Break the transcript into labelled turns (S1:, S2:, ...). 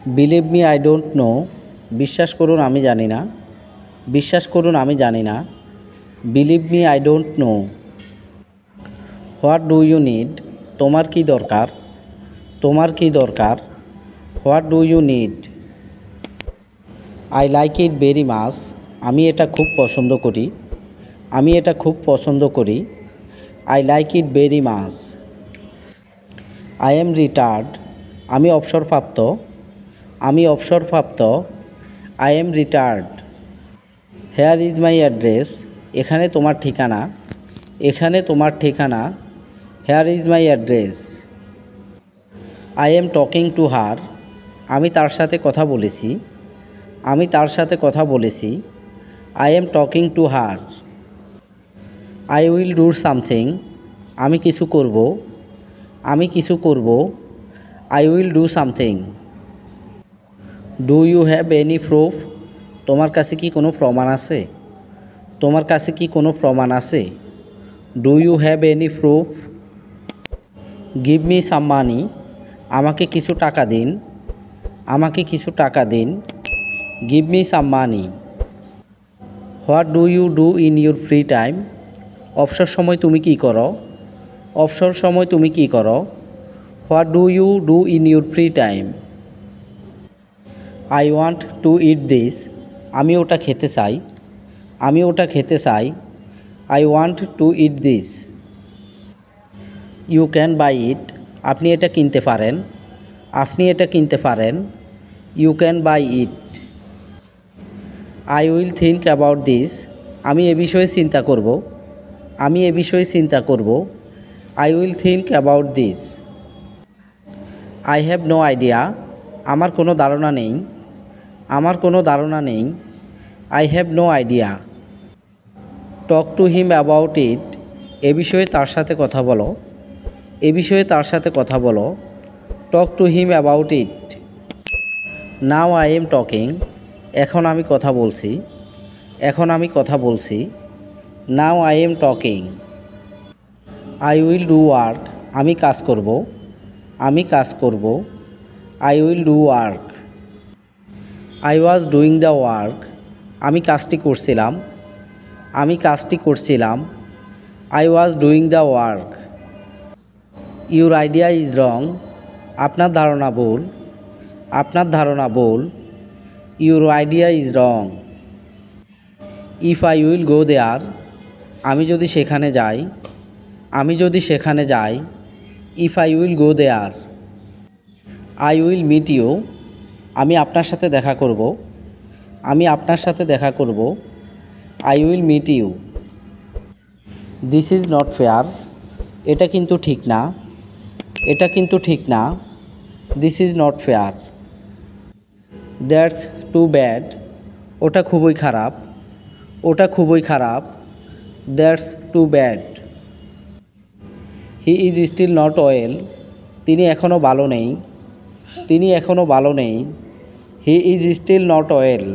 S1: Believe me I don't no, বিশ্বাস করুন আমি জানি না, বিশ্বাস করুন আমি জানি না। Believe me I don't know. What do you need, তোমার কি দরকার, তোমার কি দরকার। What do you need. I like it very much, আমি এটা খুব পছন্দ করি, আমি এটা খুব পছন্দ করি। I like it very much. I am retired, আমি অবসরপ্রাপ্ত, আমি অবসরপ্রাপ্ত। I am retired. Hair is my address, এখানে তোমার ঠিকানা, এখানে তোমার ঠিকানা। Hair is my address. I am talking to হার, আমি তার সাথে কথা বলেছি, আমি তার সাথে কথা বলেছি। I am talking to her. I will do something, আমি কিছু করব, আমি কিছু করব। I will do something. Do you have any proof, তোমার কাছে কি কোনো প্রমাণ আছে, তোমার কাছে কি কোনো প্রমাণ আছে। Do you have any proof. Give me some money, আমাকে কিছু টাকা দিন, আমাকে কিছু টাকা দিন। Give me some money. What do you do in your free time, অবসর সময় তুমি কী করো, অবসর সময় তুমি কী করো। What do you do in your free time. I want to eat this, আমি ওটা খেতে চাই, আমি ওটা খেতে চাই। I want to eat this. You can buy it, আপনি এটা কিনতে পারেন, আপনি এটা কিনতে পারেন। You can buy it. I will think about this, আমি এ বিষয়ে চিন্তা করব, আমি এ বিষয়ে চিন্তা করব। I will think about this. I have no idea, আমার কোনো ধারণা নেই, আমার কোনো ধারণা নেই। I have no idea. Talk to him about it, এ বিষয়ে তার সাথে কথা বলো, এ বিষয়ে তার সাথে কথা বলো। টক to him about it. Now I am talking, এখন আমি কথা বলছি, এখন আমি কথা বলছি। Now I am talking. I will do work, আমি কাজ করব, আমি কাজ করব। I will do work. I was doing the work, আমি কাজটি করছিলাম, আমি কাজটি করছিলাম। I was doing the work. Your idea is wrong, আপনার ধারণা ভুল, আপনার ধারণা ভুল। Your idea is wrong. If I will go there, আমি যদি সেখানে যাই, আমি যদি সেখানে যাই। If I will go there. I will meet you, আমি আপনার সাথে দেখা করব, আমি আপনার সাথে দেখা করব। I will meet you. This is not fair, এটা কিন্তু ঠিক না, এটা কিন্তু ঠিক না। This is not fair. That's too bad, ওটা খুবই খারাপ, ওটা খুবই খারাপ। That's too bad. He is still not well, তিনি এখনও ভালো নেই, তিনি এখনও ভালো নেই। He is still not well.